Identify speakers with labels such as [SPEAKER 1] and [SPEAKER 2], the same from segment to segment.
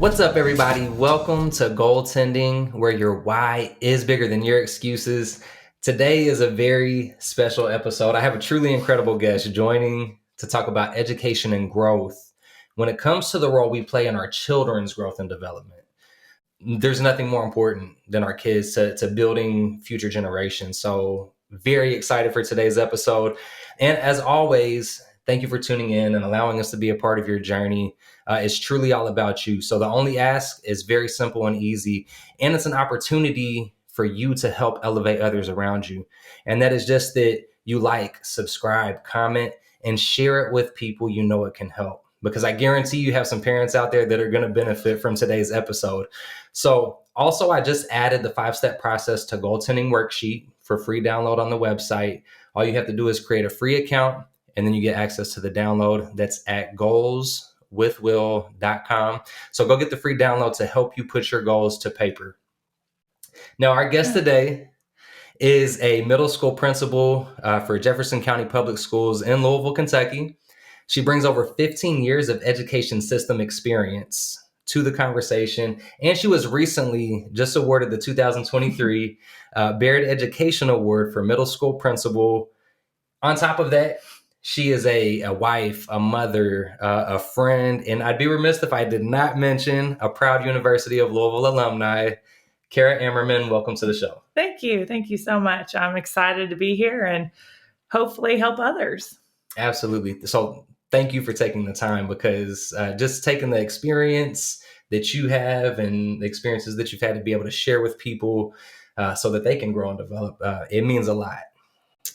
[SPEAKER 1] What's up, everybody? Welcome to Goaltending, where your why is bigger than your excuses. Today is a very special episode. I have a truly incredible guest joining to talk about education and growth when it comes to the role we play in our children's growth and development. There's nothing more important than our kids to building future generations. So very excited for today's episode. And as always, thank you for tuning in and allowing us to be a part of your journey. It's truly all about you. So the only ask is very simple and easy. And it's an opportunity for you to help elevate others around you. And that is just that you like, subscribe, comment, and share it with people you know it can help. Because I guarantee you have some parents out there that are going to benefit from today's episode. So also, I just added the 5-step process to Goaltending worksheet for free download on the website. All you have to do is create a free account, and then you get access to the download. That's at goalswithwill.com. So go get the free download to help you put your goals to paper. Now, our guest today is a middle school principal for Jefferson County Public Schools in Louisville, Kentucky. She brings over 15 years of education system experience to the conversation, and she was recently just awarded the 2023 Barrett Education Award for middle school principal. On top of that, she is a wife, a mother, a friend, and I'd be remiss if I did not mention a proud University of Louisville alumni. Kara Ammerman, welcome to the show.
[SPEAKER 2] Thank you. Thank you so much. I'm excited to be here and hopefully help others.
[SPEAKER 1] Absolutely. So thank you for taking the time, because just taking the experience that you have and the experiences that you've had to be able to share with people so that they can grow and develop, it means a lot.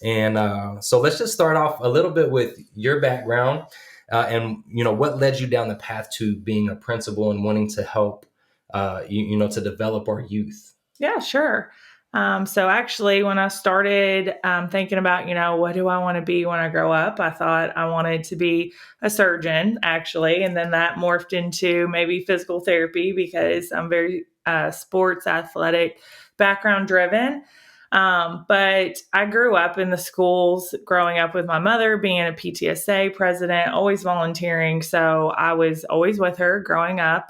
[SPEAKER 1] And so let's just start off a little bit with your background and, what led you down the path to being a principal and wanting to help, to develop our youth.
[SPEAKER 2] Yeah, sure. So actually, when I started thinking about, what do I want to be when I grow up, I thought I wanted to be a surgeon, actually. And then that morphed into maybe physical therapy because I'm very sports, athletic, background driven. But I grew up in the schools, growing up with my mother, being a PTSA president, always volunteering. So I was always with her growing up,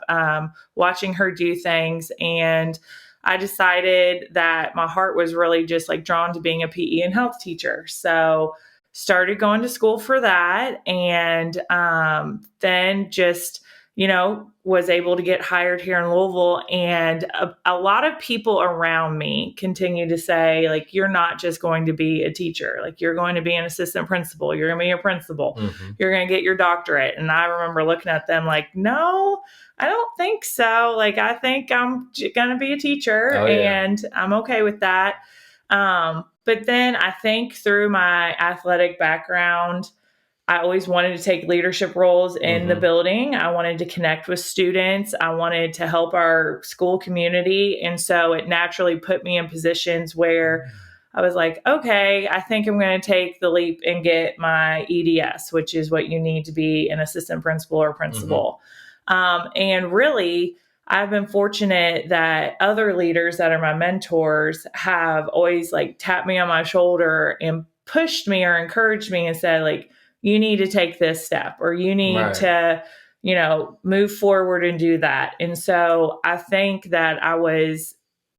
[SPEAKER 2] watching her do things. And I decided that my heart was really just drawn to being a PE and health teacher. So started going to school for that. And then just, was able to get hired here in Louisville. And a lot of people around me continue to say, you're not just going to be a teacher. You're going to be an assistant principal. You're going to be a principal. Mm-hmm. You're going to get your doctorate. And I remember looking at them no, I don't think so. I think I'm going to be a teacher. Oh, yeah. And I'm okay with that. But then I think through my athletic background, I always wanted to take leadership roles in the building. I wanted to connect with students. I wanted to help our school community. And so it naturally put me in positions where I was like, okay, I think I'm going to take the leap and get my EDS, which is what you need to be an assistant principal or principal. And really, I've been fortunate that other leaders that are my mentors have always tapped me on my shoulder and pushed me or encouraged me and said, you need to take this step, or you need to, move forward and do that. And so I think that I was,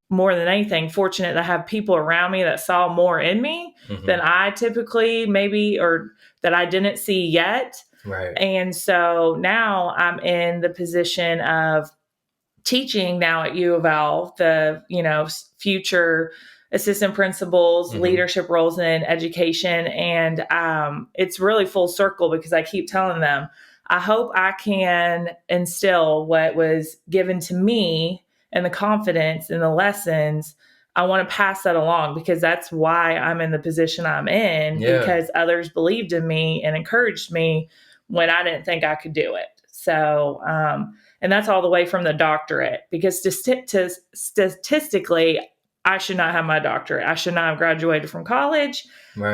[SPEAKER 2] more than anything, fortunate to have people around me that saw more in me than I typically maybe, or that I didn't see yet.
[SPEAKER 1] Right.
[SPEAKER 2] And so now I'm in the position of teaching now at U of L, the, future assistant principals, leadership roles in education. And it's really full circle because I keep telling them, I hope I can instill what was given to me and the confidence and the lessons. I want to pass that along because that's why I'm in the position I'm in, because others believed in me and encouraged me when I didn't think I could do it. So, and that's all the way from the doctorate, because statistically, I should not have my doctorate. I should not have graduated from college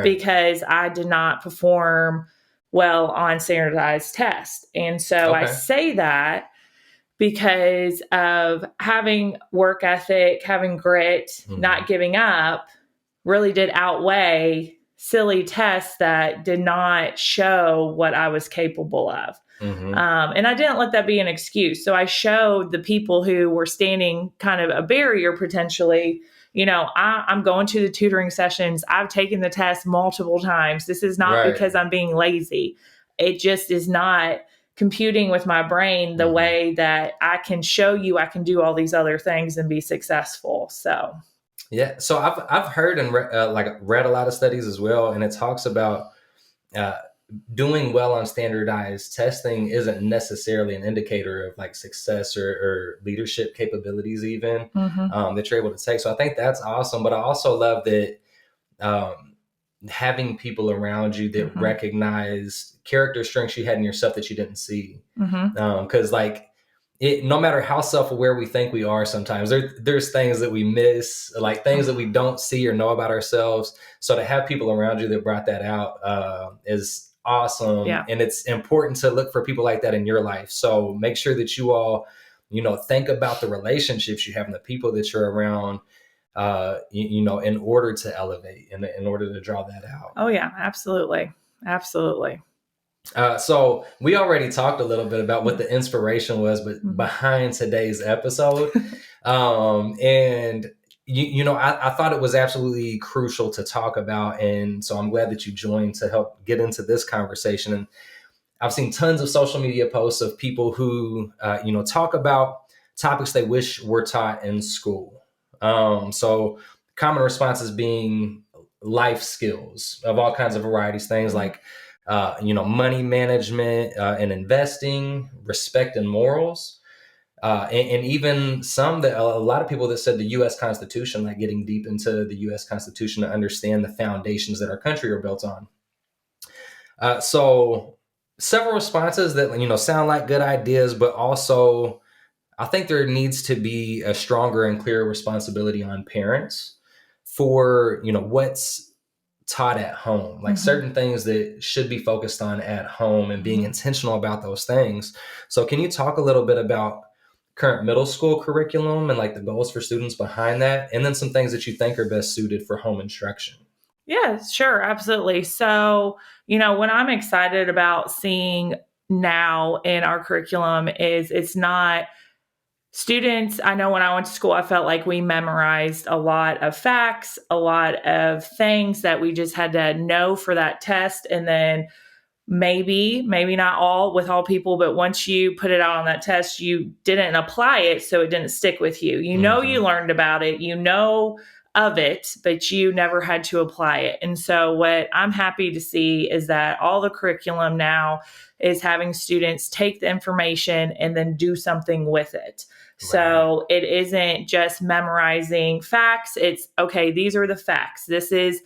[SPEAKER 2] because I did not perform well on standardized tests. And so I say that because of having work ethic, having grit, not giving up, really did outweigh silly tests that did not show what I was capable of.
[SPEAKER 1] Mm-hmm.
[SPEAKER 2] And I didn't let that be an excuse. So I showed the people who were standing kind of a barrier potentially, I'm going to the tutoring sessions. I've taken the test multiple times. This is not
[SPEAKER 1] Right.
[SPEAKER 2] because I'm being lazy. It just is not computing with my brain the
[SPEAKER 1] Mm-hmm.
[SPEAKER 2] way that I can show you I can do all these other things and be successful. So
[SPEAKER 1] Yeah. So I've heard and read a lot of studies as well, and it talks about uh, doing well on standardized testing isn't necessarily an indicator of like success or leadership capabilities even that you're able to take. So I think that's awesome. But I also love that um, having people around you that recognize character strengths you had in yourself that you didn't see. Because no matter how self-aware we think we are, sometimes there's things that we miss, like things that we don't see or know about ourselves. So to have people around you that brought that out is awesome.
[SPEAKER 2] Yeah.
[SPEAKER 1] And it's important to look for people like that in your life. So make sure that you all, think about the relationships you have and the people that you're around, in order to elevate and in order to draw that out.
[SPEAKER 2] Oh yeah, absolutely. Absolutely.
[SPEAKER 1] So we already talked a little bit about what the inspiration was, but behind today's episode, and I thought it was absolutely crucial to talk about, and so I'm glad that you joined to help get into this conversation. And I've seen tons of social media posts of people who, talk about topics they wish were taught in school. So common responses being life skills of all kinds of varieties, things like money management and investing, respect and morals, and even a lot of people that said the U.S. Constitution, like getting deep into the U.S. Constitution to understand the foundations that our country are built on. So several responses that sound like good ideas, but also I think there needs to be a stronger and clearer responsibility on parents for what's taught at home, like certain things that should be focused on at home and being intentional about those things. So can you talk a little bit about current middle school curriculum and like the goals for students behind that, and then some things that you think are best suited for home instruction?
[SPEAKER 2] Yeah, sure, absolutely. So, what I'm excited about seeing now in our curriculum is it's not students. I know when I went to school, I felt like we memorized a lot of facts, a lot of things that we just had to know for that test. And then maybe not all with all people, but once you put it out on that test, you didn't apply it. So it didn't stick with you. You learned about it, of it, but you never had to apply it. And so what I'm happy to see is that all the curriculum now is having students take the information and then do something with it. Right. So it isn't just memorizing facts. It's okay, these are the facts. This is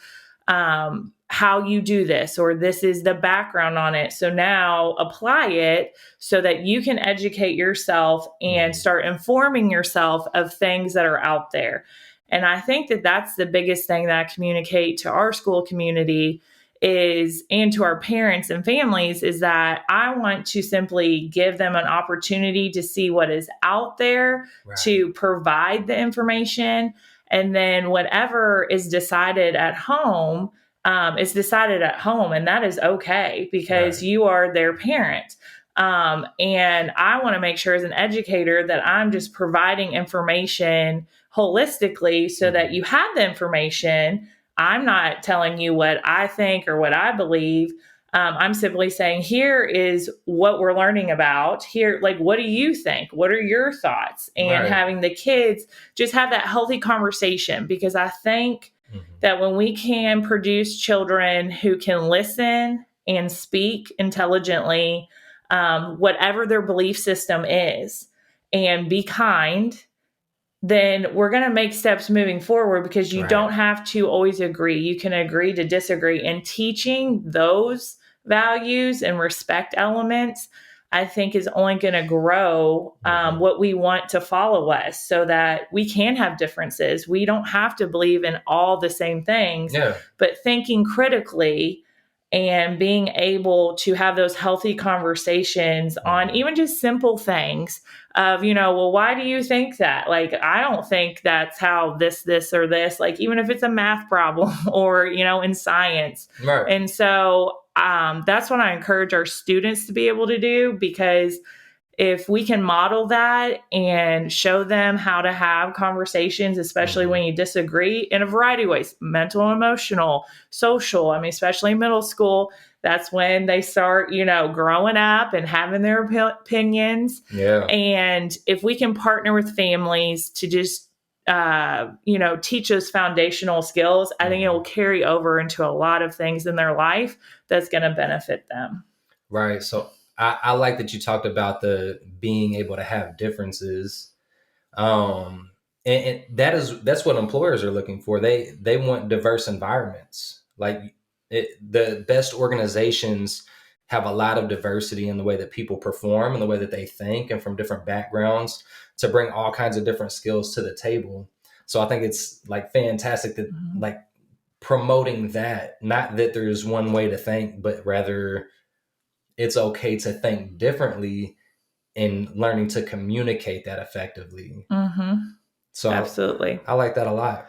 [SPEAKER 2] how you do this, or this is the background on it. So now apply it so that you can educate yourself and start informing yourself of things that are out there. And I think that that's the biggest thing that I communicate to our school community and to our parents and families, is that I want to simply give them an opportunity to see what is out there, right, to provide the information. And then whatever is decided at home is decided at home. And that is okay, because right, you are their parent. And I want to make sure as an educator that I'm just providing information holistically so that you have the information. I'm not telling you what I think or what I believe. I'm simply saying, here is what we're learning about here. Like, what do you think? What are your thoughts? And right, having the kids just have that healthy conversation, because I think that when we can produce children who can listen and speak intelligently, whatever their belief system is, and be kind, then we're going to make steps moving forward, because you right, don't have to always agree. You can agree to disagree. And teaching those values and respect elements, I think, is only going to grow what we want to follow us, so that we can have differences. We don't have to believe in all the same things, but thinking critically and being able to have those healthy conversations on even just simple things of, well, why do you think that? Like, I don't think that's how this, or this, like, even if it's a math problem or, in science.
[SPEAKER 1] Right.
[SPEAKER 2] And so that's what I encourage our students to be able to do, because if we can model that and show them how to have conversations, especially when you disagree, in a variety of ways, mental, emotional, social, I mean, especially middle school, that's when they start, growing up and having their opinions.
[SPEAKER 1] Yeah.
[SPEAKER 2] And if we can partner with families to just, teach us foundational skills, I think it will carry over into a lot of things in their life that's going to benefit them.
[SPEAKER 1] Right. So I like that you talked about the being able to have differences. And that's what employers are looking for. They want diverse environments. Like the best organizations have a lot of diversity in the way that people perform and the way that they think, and from different backgrounds, to bring all kinds of different skills to the table. So I think it's like fantastic that like promoting that, not that there's one way to think, but rather it's okay to think differently and learning to communicate that effectively. So
[SPEAKER 2] Absolutely.
[SPEAKER 1] I like that a lot.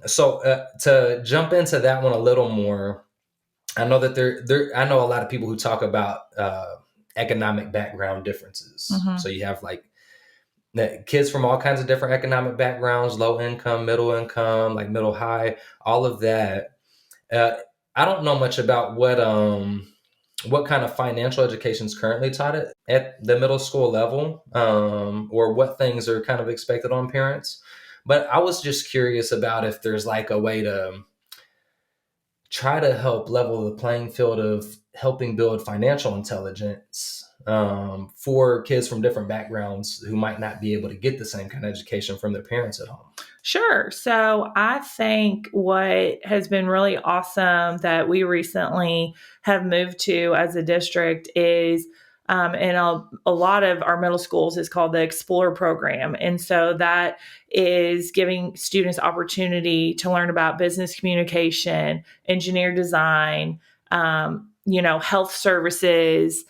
[SPEAKER 1] So to jump into that one a little more, I know that I know a lot of people who talk about economic background differences. So you have like kids from all kinds of different economic backgrounds, low income, like middle high, all of that. I don't know much about what kind of financial education is currently taught at the middle school level, or what things are kind of expected on parents. But I was just curious about if there's like a way to try to help level the playing field of helping build financial intelligence for kids from different backgrounds who might not be able to get the same kind of education from their parents at home.
[SPEAKER 2] Sure. So I think what has been really awesome that we recently have moved to as a district is, in a lot of our middle schools, is called the Explore program. And so that is giving students opportunity to learn about business communication, engineer design, health services,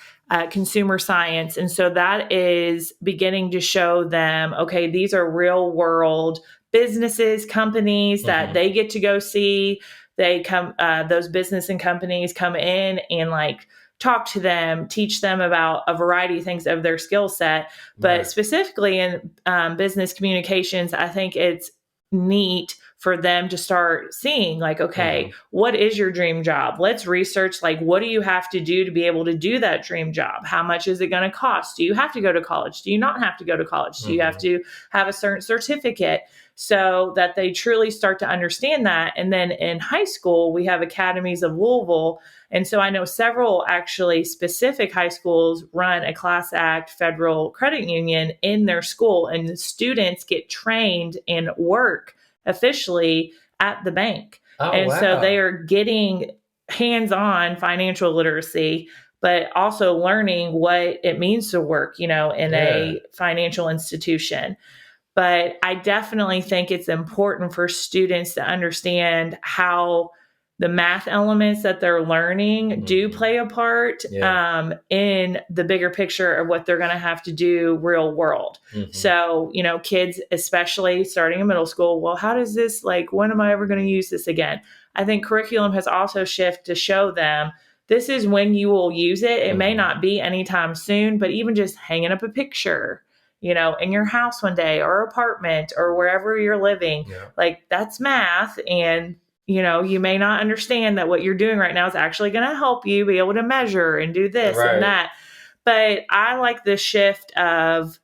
[SPEAKER 2] consumer science. And so that is beginning to show them, okay, these are real world businesses, companies that they get to go see. They come, those business and companies come in and like talk to them, teach them about a variety of things of their skill set. But specifically in business communications, I think it's neat for them to start seeing like, okay, what is your dream job? Let's research, like, what do you have to do to be able to do that dream job? How much is it going to cost? Do you have to go to college? Do you not have to go to college? Do you have to have a certain certificate? So that they truly start to understand that. And then in high school, we have academies of Louisville. And so I know several actually specific high schools run a Class Act federal credit union in their school, and the students get trained and work officially at the bank. So they are getting hands-on financial literacy, but also learning what it means to work, in a financial institution. But I definitely think it's important for students to understand how the math elements that they're learning do play a part in the bigger picture of what they're going to have to do real world. So, kids, especially starting in middle school, well, how does this, like, when am I ever going to use this again? I think curriculum has also shifted to show them this is when you will use it. It may not be anytime soon, but even just hanging up a picture, in your house one day or apartment or wherever you're living, like that's math. And, you may not understand that what you're doing right now is actually going to help you be able to measure and do this and that. But I like the shift of,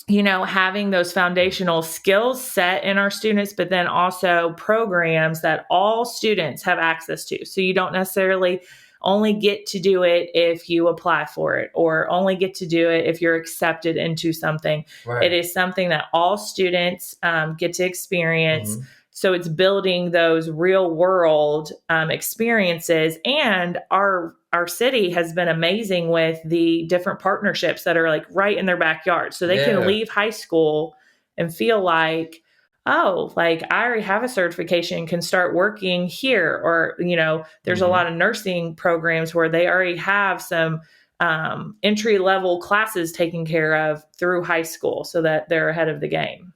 [SPEAKER 2] having those foundational skills set in our students, but then also programs that all students have access to. So you don't necessarily only get to do it if you apply for it, or only get to do it if you're accepted into something. It is something that all students get to experience. So it's building those real world experiences. And our city has been amazing with the different partnerships that are like right in their backyard. So they can leave high school and feel like, oh, like I already have a certification, can start working here. Or, there's a
[SPEAKER 1] Hmm.
[SPEAKER 2] lot of nursing programs where they already have some entry level classes taken care of through high school so that they're ahead of the game.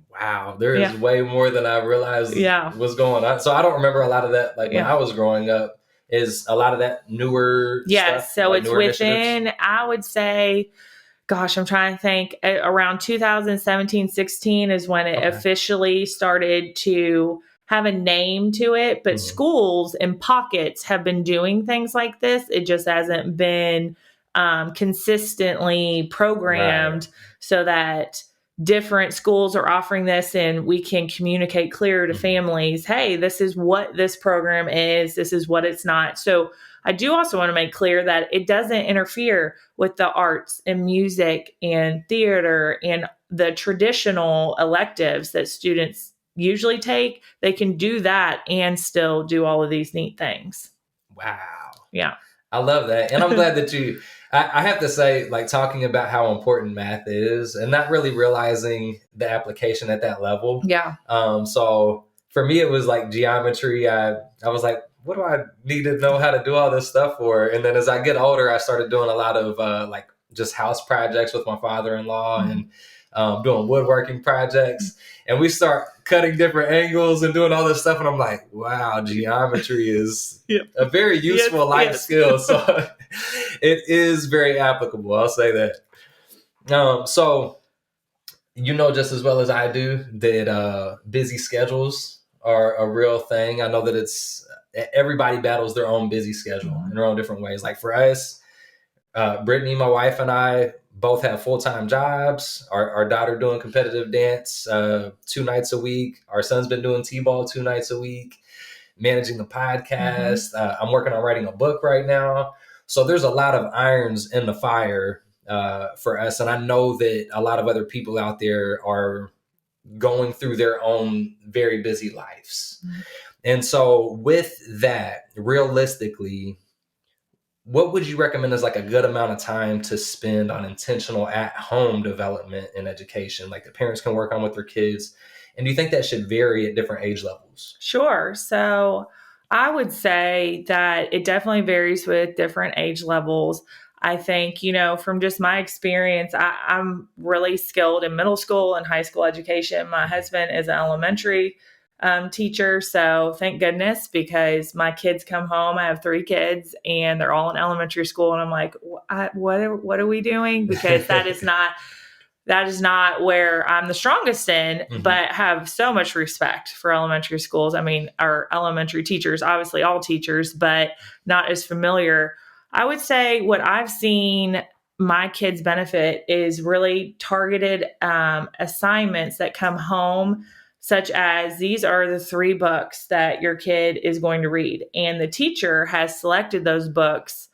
[SPEAKER 1] Wow, there is
[SPEAKER 2] Yeah.
[SPEAKER 1] way more than I realized
[SPEAKER 2] Yeah.
[SPEAKER 1] was going on. So I don't remember a lot of that. Like when
[SPEAKER 2] Yeah.
[SPEAKER 1] I was growing up, is a lot of that newer stuff,
[SPEAKER 2] Yes. So
[SPEAKER 1] like
[SPEAKER 2] it's
[SPEAKER 1] newer initiatives?
[SPEAKER 2] within, I would say, gosh, I'm trying to think, around 2017, 16 is when it
[SPEAKER 1] Okay.
[SPEAKER 2] officially started to have a name to it. But
[SPEAKER 1] Hmm.
[SPEAKER 2] schools and pockets have been doing things like this. It just hasn't been consistently
[SPEAKER 1] Right.
[SPEAKER 2] programmed so that different schools are offering this and we can communicate clear to
[SPEAKER 1] Hmm.
[SPEAKER 2] families, hey, this is what this program is, this is what it's not. So I do also want to make clear that it doesn't interfere with the arts and music and theater and the traditional electives that students usually take. They can do that and still do all of these neat things.
[SPEAKER 1] Wow.
[SPEAKER 2] Yeah.
[SPEAKER 1] I love that. And I'm glad that I have to say, like talking about how important math is and not really realizing the application at that level.
[SPEAKER 2] Yeah.
[SPEAKER 1] So for me, it was like geometry. I was like, what do I need to know how to do all this stuff for? And then as I get older, I started doing a lot of like just house projects with my father-in-law and doing woodworking projects. And we start cutting different angles and doing all this stuff. And I'm like, wow, geometry is
[SPEAKER 2] Yep.
[SPEAKER 1] a very
[SPEAKER 2] Yes.
[SPEAKER 1] useful life
[SPEAKER 2] Yes.
[SPEAKER 1] skill. So it is very applicable. I'll say that. So you know just as well as I do that busy schedules are a real thing. I know that it's everybody battles their own busy schedule in their own different ways. Like for us, Brittany, my wife, and I both have full time jobs. Our daughter doing competitive dance 2 nights a week. Our son's been doing t-ball 2 nights a week. Managing the podcast. I'm working on writing a book right now. So there's a lot of irons in the fire for us, and I know that a lot of other people out there are going through their own very busy lives. And so with that, realistically, what would you recommend as like a good amount of time to spend on intentional at-home development and education, like the parents can work on with their kids? And do you think that should vary at different age levels?
[SPEAKER 2] Sure. So I would say that it definitely varies with different age levels. I think, from just my experience, I'm really skilled in middle school and high school education. My husband is an elementary teacher. So thank goodness, because my kids come home. I have 3 kids and they're all in elementary school. And I'm like, what are we doing? Because that is not where I'm the strongest in,
[SPEAKER 1] Mhm.
[SPEAKER 2] but have so much respect for elementary schools. I mean, our elementary teachers, obviously all teachers, but not as familiar. I would say what I've seen my kids benefit is really targeted assignments that come home, such as these are the 3 books that your kid is going to read. And the teacher has selected those books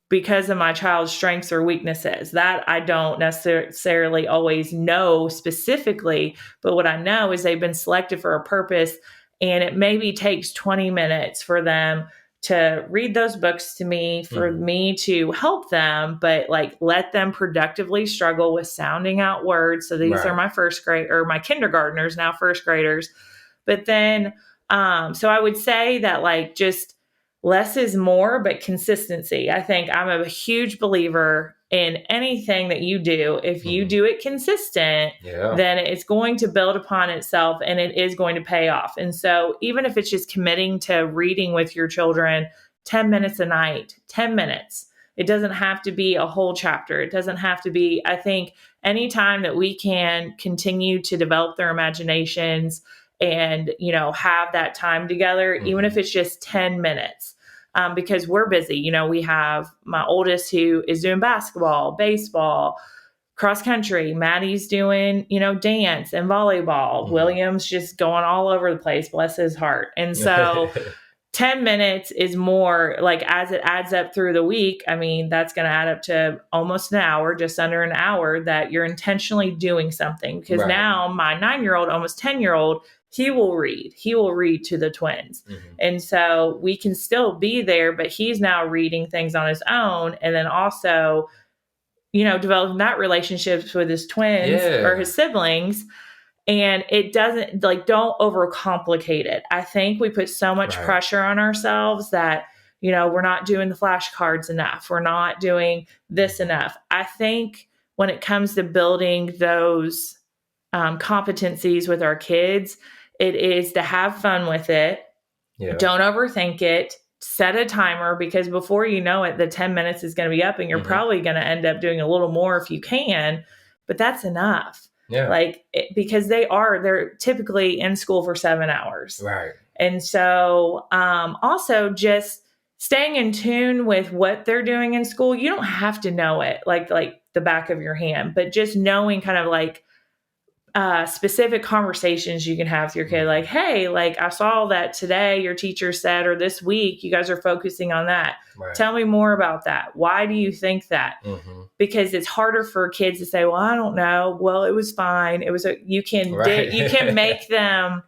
[SPEAKER 2] because of my child's strengths or weaknesses. That I don't necessarily always know specifically, but what I know is they've been selected for a purpose, and it maybe takes 20 minutes for them to read those books to me, for
[SPEAKER 1] Mhm.
[SPEAKER 2] me to help them, but like let them productively struggle with sounding out words. So these are
[SPEAKER 1] Right.
[SPEAKER 2] my first grade or my kindergartners, now first graders. But then, so I would say that like just less is more, but consistency. I think I'm a huge believer in anything that you do. If you
[SPEAKER 1] Mhm.
[SPEAKER 2] do it consistent,
[SPEAKER 1] Yeah.
[SPEAKER 2] then it's going to build upon itself and it is going to pay off. And so, even if it's just committing to reading with your children 10 minutes a night, 10 minutes, it doesn't have to be a whole chapter. It doesn't have to be, I think, anytime that we can continue to develop their imaginations and have that time together, even if
[SPEAKER 1] Mhm.
[SPEAKER 2] it's just 10 minutes, because we're busy. We have my oldest who is doing basketball, baseball, cross country. Maddie's doing dance and volleyball.
[SPEAKER 1] Mhm.
[SPEAKER 2] William's just going all over the place, bless his heart. And so 10 minutes is more, like, as it adds up through the week, I mean, that's going to add up to almost an hour, just under an hour, that you're intentionally doing something. Because
[SPEAKER 1] Right.
[SPEAKER 2] now my 9-year-old, almost 10-year-old, he will read to the twins.
[SPEAKER 1] Mhm.
[SPEAKER 2] And so we can still be there, but he's now reading things on his own. And then also, developing that relationships with his twins or
[SPEAKER 1] Yeah.
[SPEAKER 2] his siblings. And it doesn't, like, don't overcomplicate it. I think we put so much
[SPEAKER 1] Right.
[SPEAKER 2] pressure on ourselves that, we're not doing the flashcards enough. We're not doing this enough. I think when it comes to building those competencies with our kids, it is to have fun with it.
[SPEAKER 1] Yeah.
[SPEAKER 2] Don't overthink it. Set a timer, because before you know it, the 10 minutes is going to be up, and you're probably going to end up doing a little more if you can, but that's enough.
[SPEAKER 1] Yeah.
[SPEAKER 2] Because they're typically in school for 7 hours.
[SPEAKER 1] Right.
[SPEAKER 2] And so also just staying in tune with what they're doing in school. You don't have to know it like the back of your hand, but just knowing kind of like specific conversations you can have with your kid. Like, hey, like, I saw that today your teacher said, or this week you guys are focusing on that.
[SPEAKER 1] Right.
[SPEAKER 2] Tell me more about that. Why do you think that? Because it's harder for kids to say, well, I don't know. Well, it was fine. It was you can make them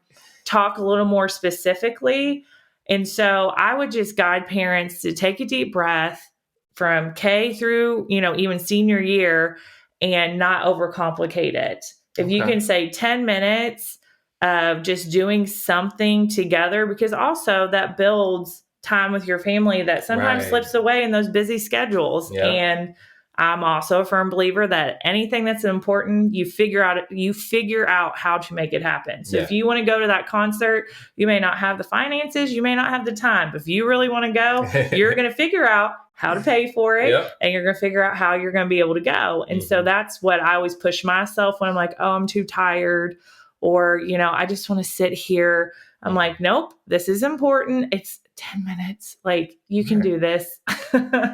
[SPEAKER 2] talk a little more specifically. And so I would just guide parents to take a deep breath from K through, even senior year, and not overcomplicate it. If you can say 10 minutes of just doing something together, because also that builds time with your family that sometimes slips away in those busy schedules.
[SPEAKER 1] Yeah.
[SPEAKER 2] And I'm also a firm believer that anything that's important, you figure out how to make it happen. So if you want to go to that concert, you may not have the finances, you may not have the time, but if you really want to go, you're going to figure out how to pay for it, and you're going to figure out how you're going to be able to go. And so that's what I always push myself when I'm like, oh, I'm too tired, or, I just want to sit here. I'm like, nope, this is important. It's 10 minutes. Like, you can do this.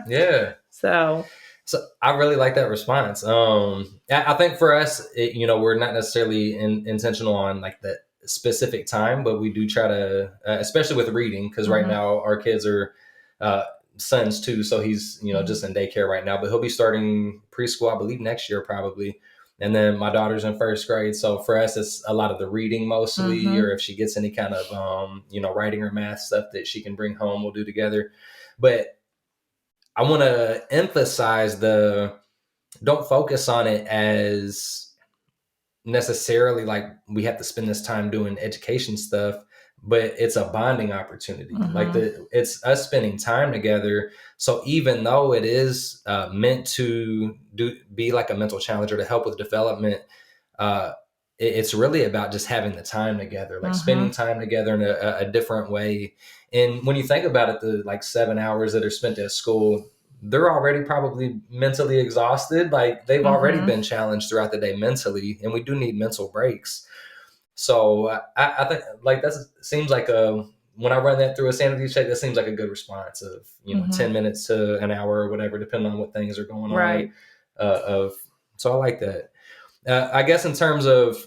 [SPEAKER 1] Yeah.
[SPEAKER 2] So
[SPEAKER 1] I really like that response. I think for us, we're not necessarily intentional on like the specific time, but we do try to, especially with reading, because right now our kids are sons too. So he's, just in daycare right now, but he'll be starting preschool, I believe, next year probably. And then my daughter's in first grade. So for us, it's a lot of the reading mostly, or if she gets any kind of, writing or math stuff that she can bring home, we'll do together. But I want to emphasize don't focus on it as necessarily like we have to spend this time doing education stuff, but it's a bonding opportunity. Like it's us spending time together. So even though it is meant to be like a mental challenge or to help with development, it's really about just having the time together, like spending time together in a different way. And when you think about it, the like 7 hours that are spent at school, they're already probably mentally exhausted. Like they've already been challenged throughout the day mentally, and we do need mental breaks. So I think like that seems like when I run that through a sanity check, that seems like a good response of, 10 minutes to an hour or whatever, depending on what things are going on.
[SPEAKER 2] Right.
[SPEAKER 1] So I like that. I guess in terms of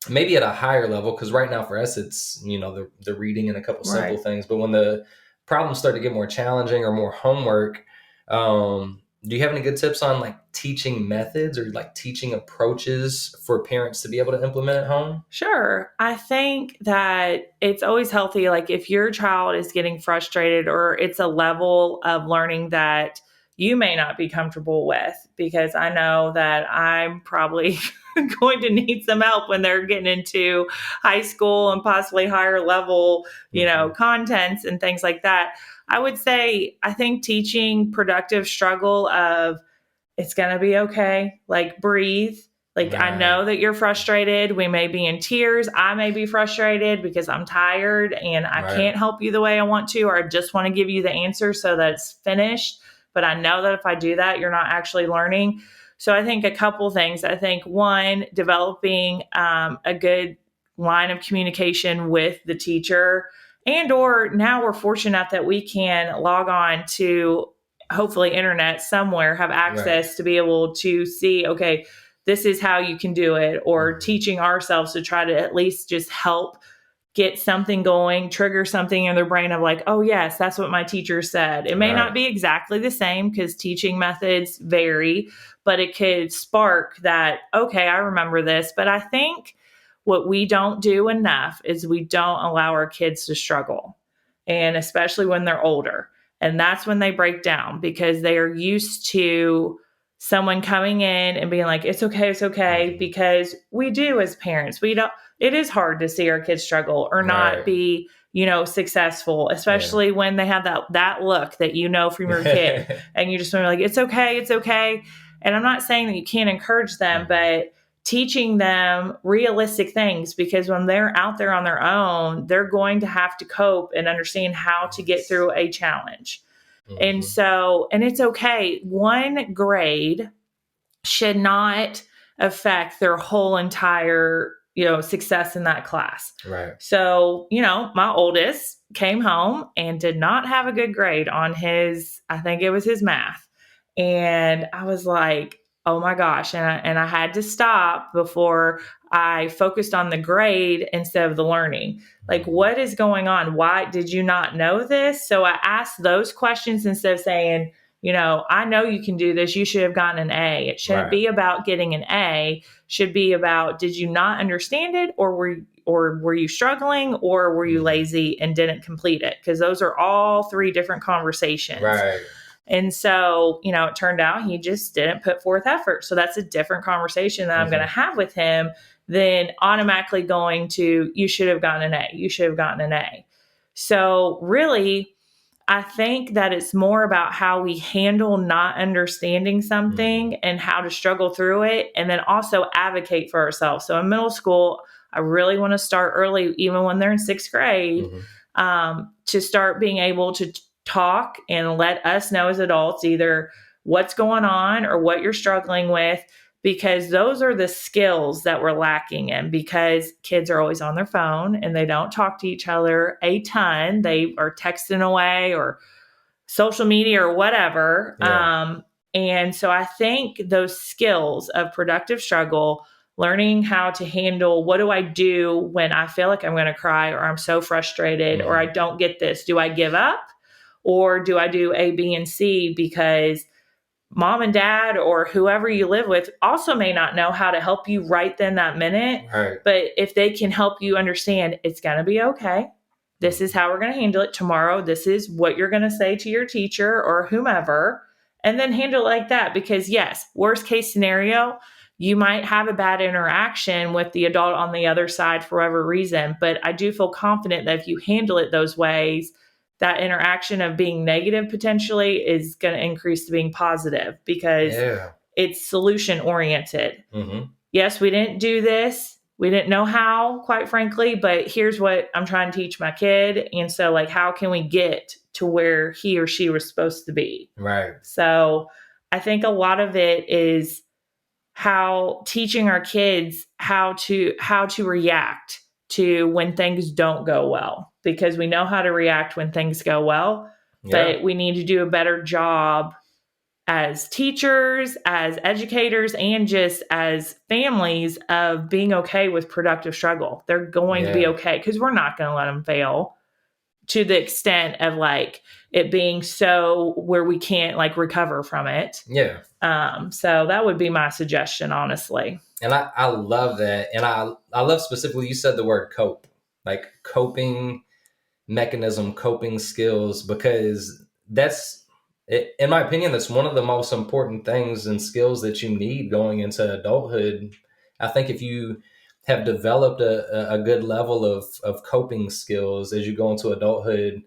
[SPEAKER 1] maybe at a higher level, because right now for us, it's, the reading and a couple simple things. But when the problems start to get more challenging or more homework, do you have any good tips on like teaching methods or like teaching approaches for parents to be able to implement at home?
[SPEAKER 2] Sure. I think that it's always healthy. Like if your child is getting frustrated or it's a level of learning that you may not be comfortable with, because I know that I'm probably going to need some help when they're getting into high school and possibly higher level, contents and things like that. I would say, I think teaching productive struggle of it's going to be okay. Like breathe. Like, I know that you're frustrated. We may be in tears. I may be frustrated because I'm tired and I can't help you the way I want to, or I just want to give you the answer so that it's finished. But I know that if I do that, you're not actually learning. So I think a couple things. I think one, developing a good line of communication with the teacher, and or now we're fortunate that we can log on to hopefully internet somewhere, have access to be able to see, okay, this is how you can do it, or teaching ourselves to try to at least just help get something going, trigger something in their brain of like, oh yes, that's what my teacher said. It may not be exactly the same because teaching methods vary, but it could spark that, okay, I remember this. But I think what we don't do enough is we don't allow our kids to struggle, and especially when they're older. And that's when they break down, because they are used to someone coming in and being like, it's okay, because we do as parents, we don't, it is hard to see our kids struggle or not
[SPEAKER 1] Right.
[SPEAKER 2] be, successful, especially when they have that look that from your kid, and you just want to be like, it's okay. And I'm not saying that you can't encourage them, but teaching them realistic things, because when they're out there on their own, they're going to have to cope and understand how to get through a challenge. And so, and it's okay. One grade should not affect their whole entire, success in that class.
[SPEAKER 1] Right.
[SPEAKER 2] So, my oldest came home and did not have a good grade on I think it was his math. And I was like, oh my gosh. And I had to stop before I focused on the grade instead of the learning. Like, what is going on? Why did you not know this? So I asked those questions instead of saying, I know you can do this. You should have gotten an A. It shouldn't be about getting an A. Should be about, did you not understand it, or were you struggling, or were you lazy and didn't complete it? Because those are all three different conversations.
[SPEAKER 1] Right.
[SPEAKER 2] And so, it turned out he just didn't put forth effort. So that's a different conversation that I'm going to have with him than automatically going to, you should have gotten an A. You should have gotten an A. So really, I think that it's more about how we handle not understanding something and how to struggle through it, and then also advocate for ourselves. So in middle school, I really want to start early, even when they're in sixth grade, to start being able to talk and let us know as adults either what's going on or what you're struggling with, because those are the skills that we're lacking in, because kids are always on their phone and they don't talk to each other a ton. They are texting away or social media or whatever.
[SPEAKER 1] Yeah.
[SPEAKER 2] And so I think those skills of productive struggle, learning how to handle, what do I do when I feel like I'm going to cry, or I'm so frustrated, or I don't get this? Do I give up, or do I do A, B, and C? Because mom and dad or whoever you live with also may not know how to help you right then that minute.
[SPEAKER 1] Right.
[SPEAKER 2] But if they can help you understand, it's going to be okay. This is how we're going to handle it tomorrow. This is what you're going to say to your teacher or whomever, and then handle it like that. Because yes, worst case scenario, you might have a bad interaction with the adult on the other side for whatever reason. But I do feel confident that if you handle it those ways, that interaction of being negative potentially is going to increase to being positive, because it's solution oriented. Yes, we didn't do this. We didn't know how, quite frankly, but here's what I'm trying to teach my kid. And so, like, how can we get to where he or she was supposed to be?
[SPEAKER 1] Right.
[SPEAKER 2] So I think a lot of it is how teaching our kids how to react to when things don't go well, because we know how to react when things go well, but we need to do a better job as teachers, as educators, and just as families of being okay with productive struggle. They're going to be okay, because we're not going to let them fail to the extent of like it being so where we can't like recover from it.
[SPEAKER 1] Yeah.
[SPEAKER 2] So that would be my suggestion, honestly.
[SPEAKER 1] And I love that. And I love specifically, you said the word cope, like coping mechanism, coping skills, because that's, in my opinion, that's one of the most important things and skills that you need going into adulthood. I think if you have developed a good level of coping skills as you go into adulthood,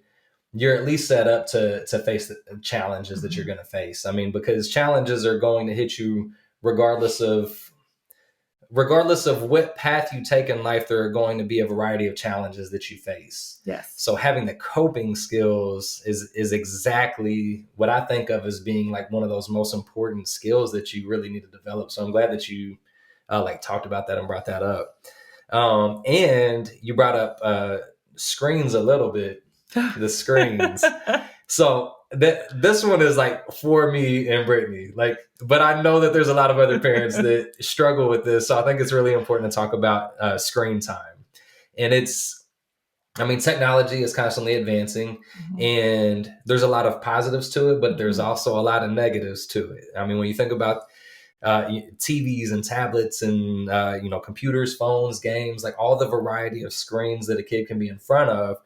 [SPEAKER 1] you're at least set up to face the challenges that you're going to face. I mean, because challenges are going to hit you regardless of what path you take in life. There are going to be a variety of challenges that you face.
[SPEAKER 2] Yes.
[SPEAKER 1] So having the coping skills is exactly what I think of as being like one of those most important skills that you really need to develop. So I'm glad that you talked about that and brought that up. And you brought up screens a little bit, the screens. So this one is like for me and Brittany, but I know that there's a lot of other parents that struggle with this. So I think it's really important to talk about screen time. And technology is constantly advancing, and there's a lot of positives to it, but there's also a lot of negatives to it. I mean, when you think about TVs and tablets and, computers, phones, games, like all the variety of screens that a kid can be in front of,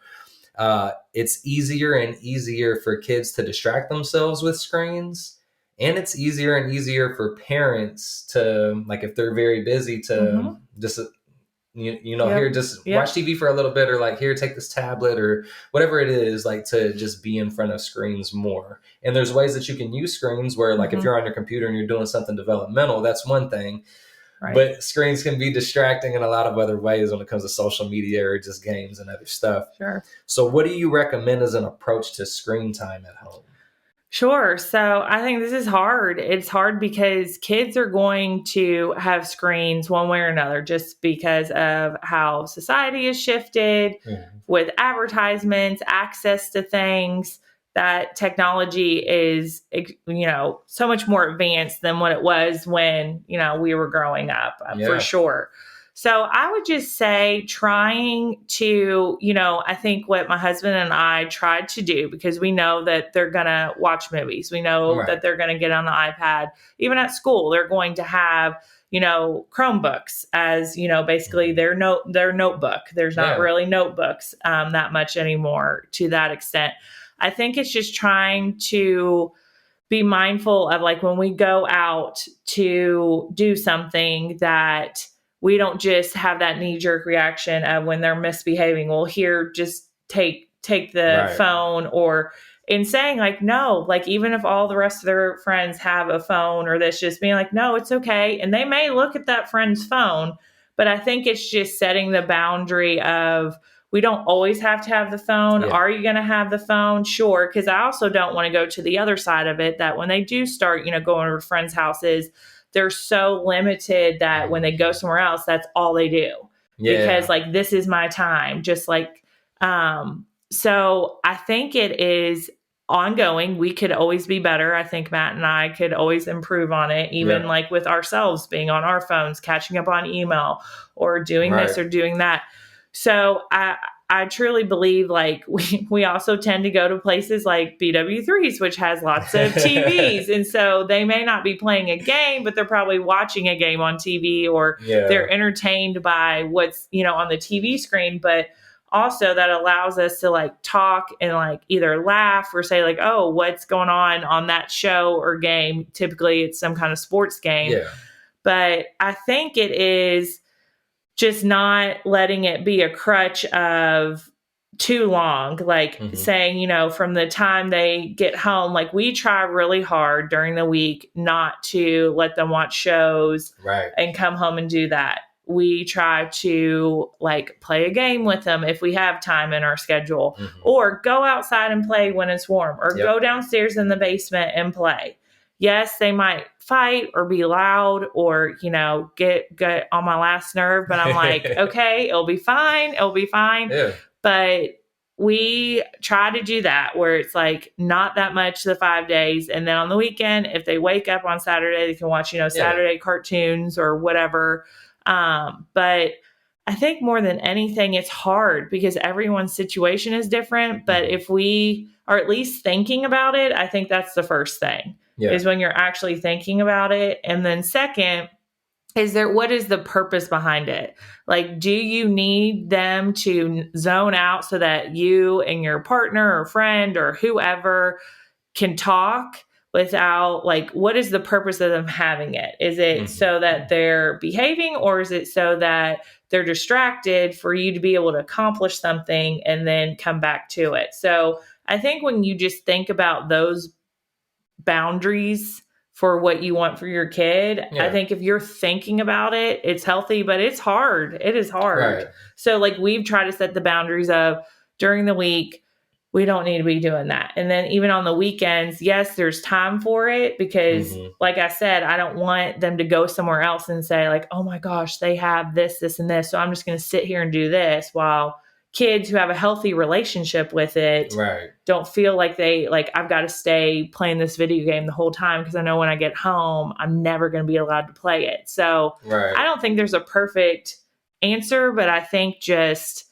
[SPEAKER 1] it's easier and easier for kids to distract themselves with screens. And it's easier and easier for parents to, like, if they're very busy, to
[SPEAKER 2] Mm-hmm.
[SPEAKER 1] just here,
[SPEAKER 2] Yep.
[SPEAKER 1] just watch
[SPEAKER 2] Yep.
[SPEAKER 1] TV for a little bit, or like, here, take this tablet or whatever it is, like, to just be in front of screens more. And there's ways that you can use screens where, like, if
[SPEAKER 2] Mm-hmm.
[SPEAKER 1] you're on your computer and you're doing something developmental, that's one thing.
[SPEAKER 2] Right.
[SPEAKER 1] But screens can be distracting in a lot of other ways when it comes to social media or just games and other stuff.
[SPEAKER 2] Sure.
[SPEAKER 1] So what do you recommend as an approach to screen time at home?
[SPEAKER 2] Sure. So I think this is hard. It's hard because kids are going to have screens one way or another just because of how society has shifted
[SPEAKER 1] Mhm.
[SPEAKER 2] with advertisements, access to things. That technology is, so much more advanced than what it was when, we were growing up, for
[SPEAKER 1] Yeah.
[SPEAKER 2] sure. So I would just say trying to, I think what my husband and I tried to do, because we know that they're going to watch movies. We know
[SPEAKER 1] Right.
[SPEAKER 2] that they're going to get on the iPad. Even at school, they're going to have, Chromebooks as, basically their notebook. There's not
[SPEAKER 1] Yeah.
[SPEAKER 2] really notebooks that much anymore to that extent. I think it's just trying to be mindful of, like, when we go out to do something, that we don't just have that knee jerk reaction of when they're misbehaving. Well, here, just take the
[SPEAKER 1] Right.
[SPEAKER 2] phone, or in saying, like, no, like, even if all the rest of their friends have a phone or this, just being like, no, it's okay. And they may look at that friend's phone, but I think it's just setting the boundary of, we don't always have to have the phone.
[SPEAKER 1] Yeah.
[SPEAKER 2] Are you going to have the phone? Sure. Because I also don't want to go to the other side of it, that when they do start, going over to friends' houses, they're so limited that when they go somewhere else, that's all they do.
[SPEAKER 1] Yeah.
[SPEAKER 2] Because, like, this is my time. Just like, so I think it is ongoing. We could always be better. I think Matt and I could always improve on it, even like with ourselves being on our phones, catching up on email, or doing this or doing that. So I truly believe, like, we also tend to go to places like BW3s, which has lots of TVs. And so they may not be playing a game, but they're probably watching a game on TV, or they're entertained by what's, on the TV screen. But also that allows us to, like, talk and, like, either laugh or say, like, oh, what's going on that show or game. Typically it's some kind of sports game.
[SPEAKER 1] Yeah.
[SPEAKER 2] But I think it is just not letting it be a crutch of too long, like saying, from the time they get home, like, we try really hard during the week not to let them watch shows and come home and do that. We try to, like, play a game with them if we have time in our schedule, or go outside and play when it's warm, or go downstairs in the basement and play. Yes, they might fight or be loud or, get on my last nerve, but I'm like, okay, it'll be fine. It'll be fine.
[SPEAKER 1] Yeah.
[SPEAKER 2] But we try to do that where it's, like, not that much the 5 days. And then on the weekend, if they wake up on Saturday, they can watch, Saturday cartoons or whatever. But I think more than anything, it's hard because everyone's situation is different. But if we are at least thinking about it, I think that's the first thing. Is when you're actually thinking about it. And then second, what is the purpose behind it? Like, do you need them to zone out so that you and your partner or friend or whoever can talk without, like, what is the purpose of them having it? Is it so that they're behaving, or is it so that they're distracted for you to be able to accomplish something and then come back to it? So I think when you just think about those boundaries for what you want for your kid, I think if you're thinking about it, it's healthy, but it's hard. It is hard. So, like, we've tried to set the boundaries of, during the week, we don't need to be doing that. And then even on the weekends, yes, there's time for it because, like I said, I don't want them to go somewhere else and say, like, oh my gosh, they have this, this, and this, so I'm just going to sit here and do this, while kids who have a healthy relationship with it don't feel like I've got to stay playing this video game the whole time because I know when I get home, I'm never going to be allowed to play it. So I don't think there's a perfect answer, but I think just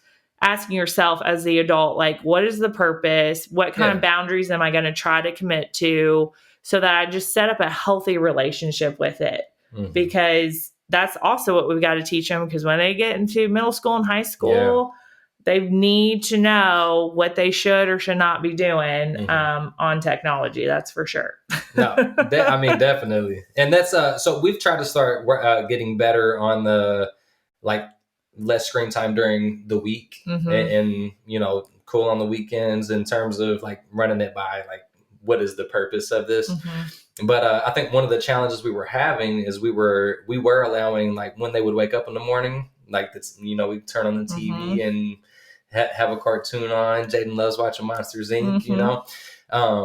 [SPEAKER 2] asking yourself as the adult, like, what is the purpose? What kind of boundaries am I going to try to commit to so that I just set up a healthy relationship with it? Because that's also what we've got to teach them, because when they get into middle school and high school, they need to know what they should or should not be doing on technology. That's for sure.
[SPEAKER 1] No, I mean, definitely. And that's, so we've tried to start getting better on the, like, less screen time during the week and, you know, cool on the weekends in terms of like running it by, like, what is the purpose of this? But I think one of the challenges we were having is we were allowing, like, when they would wake up in the morning, like, it's, you know, we turn on the TV and have a cartoon on. Jaden loves watching Monsters Inc., you know?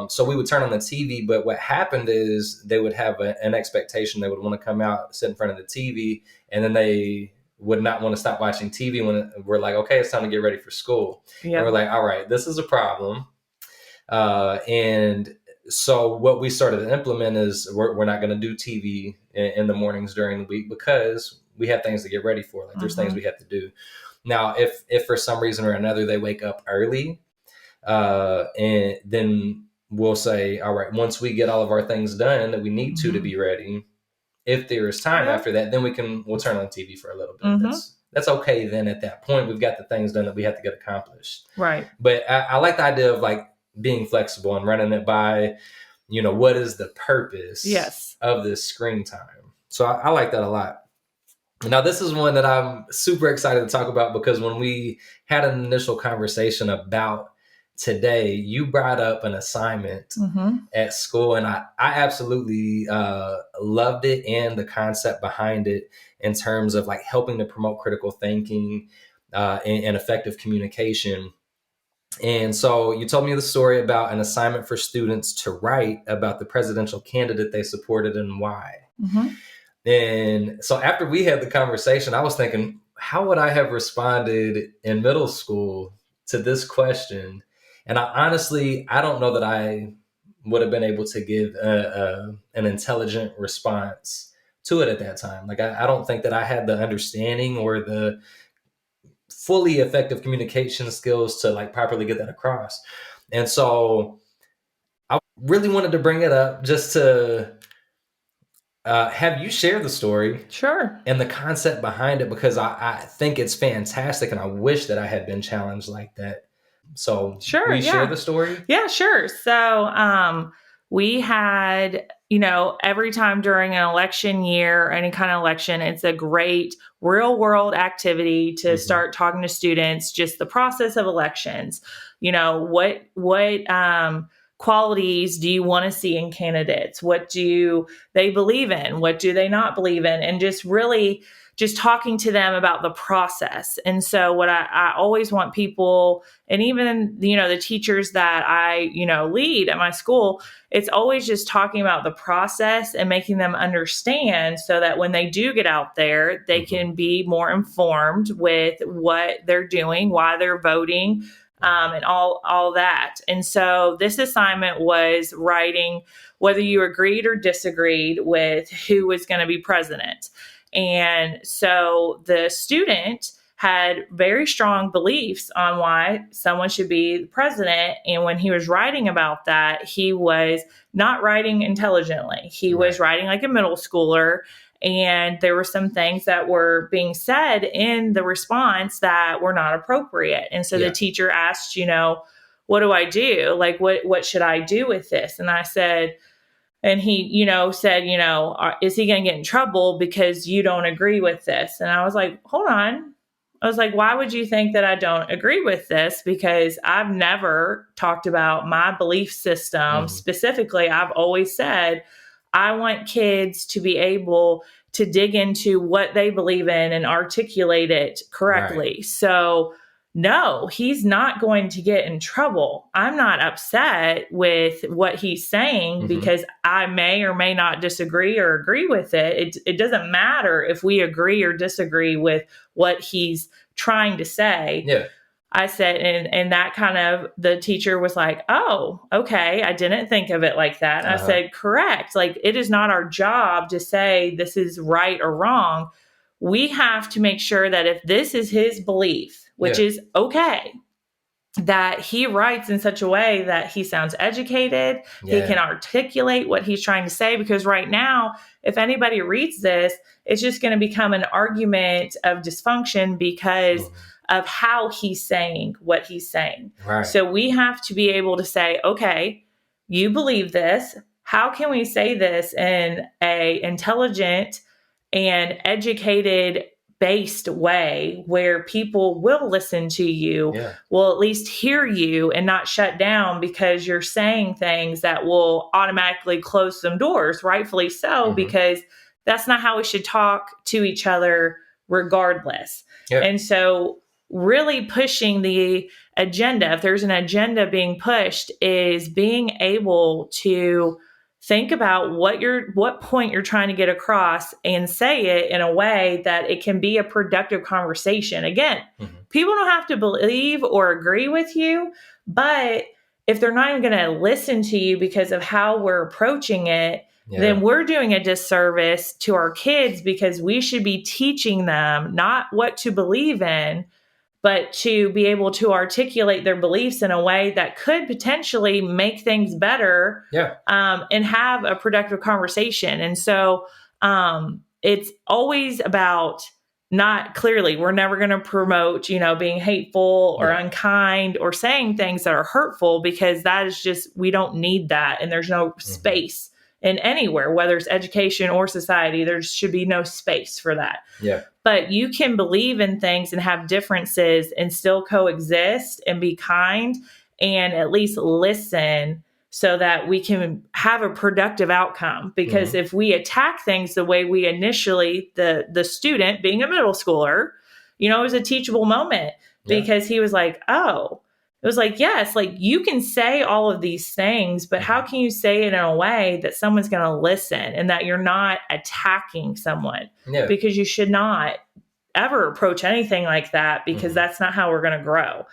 [SPEAKER 1] So we would turn on the TV, but what happened is they would have an expectation. They would want to come out, sit in front of the TV, and then they would not want to stop watching TV when we're like, okay, it's time to get ready for school. Yep. And we're like, all right, this is a problem. And so what we started to implement is we're not going to do TV in the mornings during the week because we have things to get ready for. Like, there's things we have to do. Now, if for some reason or another they wake up early, and then we'll say, all right, once we get all of our things done that we need to be ready, if there is time after that, then we'll turn on TV for a little bit. That's okay. Then at that point, we've got the things done that we have to get accomplished.
[SPEAKER 2] Right.
[SPEAKER 1] But I like the idea of, like, being flexible and running it by, you know, what is the purpose of this screen time? So I like that a lot. Now, this is one that I'm super excited to talk about because when we had an initial conversation about today, you brought up an assignment at school, and I absolutely loved it and the concept behind it in terms of, like, helping to promote critical thinking and effective communication. And so you told me the story about an assignment for students to write about the presidential candidate they supported and why. And so after we had the conversation, I was thinking, how would I have responded in middle school to this question? And I don't know that I would have been able to give an intelligent response to it at that time. Like, I don't think that I had the understanding or the fully effective communication skills to, like, properly get that across. And so I really wanted to bring it up just to have you share the story.
[SPEAKER 2] Sure.
[SPEAKER 1] And the concept behind it, because I think it's fantastic and I wish that I had been challenged like that. So will you share the story?
[SPEAKER 2] Yeah, sure. So we had, you know, every time during an election year, any kind of election, it's a great real world activity to start talking to students, just the process of elections. You know, what qualities do you want to see in candidates? What do they believe in? What do they not believe in? And just really just talking to them about the process. And so what I always want people, and even, you know, the teachers that I, you know, lead at my school, it's always just talking about the process and making them understand so that when they do get out there, they can be more informed with what they're doing, why they're voting, and all that. And so this assignment was writing whether you agreed or disagreed with who was going to be president. And so the student had very strong beliefs on why someone should be the president. And when he was writing about that, he was not writing intelligently. He was writing like a middle schooler. And there were some things that were being said in the response that were not appropriate. And so the teacher asked, you know, what do I do? Like, what should I do with this? And I said, and he, you know, said, you know, is he going to get in trouble because you don't agree with this? And I was like, hold on. I was like, why would you think that I don't agree with this? Because I've never talked about my belief system specifically. I've always said, I want kids to be able to dig into what they believe in and articulate it correctly. Right. So no, he's not going to get in trouble. I'm not upset with what he's saying because I may or may not disagree or agree with it. It doesn't matter if we agree or disagree with what he's trying to say.
[SPEAKER 1] Yeah.
[SPEAKER 2] I said, and that kind of, the teacher was like, oh, okay, I didn't think of it like that. And I said, correct. Like, it is not our job to say this is right or wrong. We have to make sure that if this is his belief, which is okay, that he writes in such a way that he sounds educated, he can articulate what he's trying to say. Because right now, if anybody reads this, it's just going to become an argument of dysfunction because of how he's saying what he's saying.
[SPEAKER 1] Right.
[SPEAKER 2] So we have to be able to say, okay, you believe this. How can we say this in a intelligent and educated based way where people will listen to you, will at least hear you and not shut down because you're saying things that will automatically close some doors, rightfully so, because that's not how we should talk to each other regardless. And so really pushing the agenda, if there's an agenda being pushed, is being able to think about what point you're trying to get across and say it in a way that it can be a productive conversation. Again, people don't have to believe or agree with you, but if they're not even going to listen to you because of how we're approaching it, then we're doing a disservice to our kids, because we should be teaching them not what to believe in, but to be able to articulate their beliefs in a way that could potentially make things better, and have a productive conversation. And so it's always about we're never going to promote, being hateful or unkind or saying things that are hurtful, because that is just, we don't need that. And there's no space in anywhere, whether it's education or society, there should be no space for that. But you can believe in things and have differences and still coexist and be kind and at least listen so that we can have a productive outcome. Because if we attack things the way we initially, the student being a middle schooler, it was a teachable moment, because he was like, oh, it was like, yes, like you can say all of these things, but how can you say it in a way that someone's going to listen and that you're not attacking someone? Because you should not ever approach anything like that, because that's not how we're going to grow.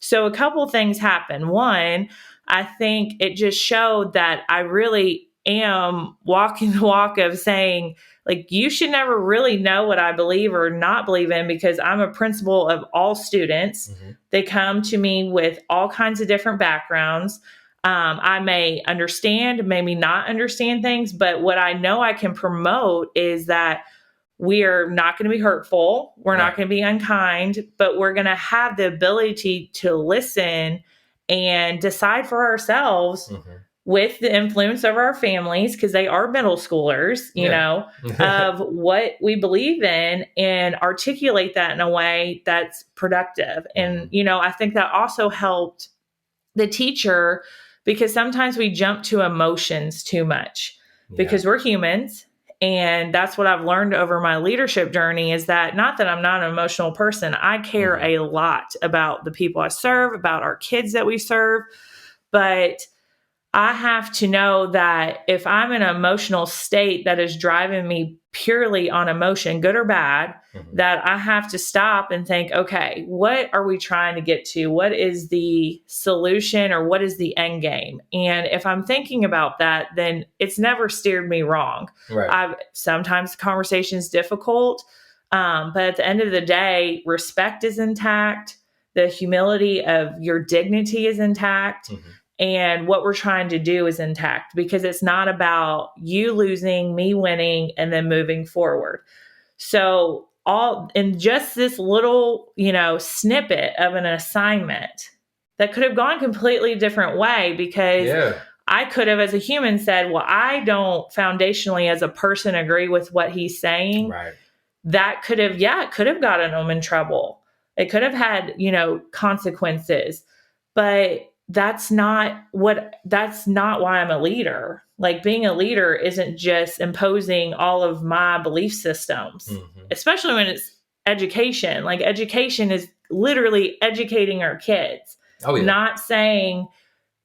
[SPEAKER 2] So a couple things happened. One, I think it just showed that I really am walking the walk of saying, like, you should never really know what I believe or not believe in, because I'm a principal of all students. They come to me with all kinds of different backgrounds. I may understand, maybe not understand things, but what I know I can promote is that we are not going to be hurtful. We're not going to be unkind, but we're going to have the ability to listen and decide for ourselves with the influence of our families, because they are middle schoolers, of what we believe in, and articulate that in a way that's productive. And, I think that also helped the teacher, because sometimes we jump to emotions too much because we're humans. And that's what I've learned over my leadership journey, is that not that I'm not an emotional person. I care a lot about the people I serve, about our kids that we serve. But I have to know that if I'm in an emotional state that is driving me purely on emotion, good or bad, that I have to stop and think, okay, what are we trying to get to? What is the solution, or what is the end game? And if I'm thinking about that, then it's never steered me wrong. Sometimes the conversation is difficult, but at the end of the day, respect is intact. The humility of your dignity is intact. And what we're trying to do is intact, because it's not about you losing, me winning, and then moving forward. So all in just this little, snippet of an assignment that could have gone completely different way, because I could have, as a human, said, well, I don't foundationally as a person agree with what he's saying. That could have, it could have gotten him in trouble. It could have had, consequences, but that's not why I'm a leader. Like, being a leader isn't just imposing all of my belief systems, especially when it's education. Like, education is literally educating our kids, not saying,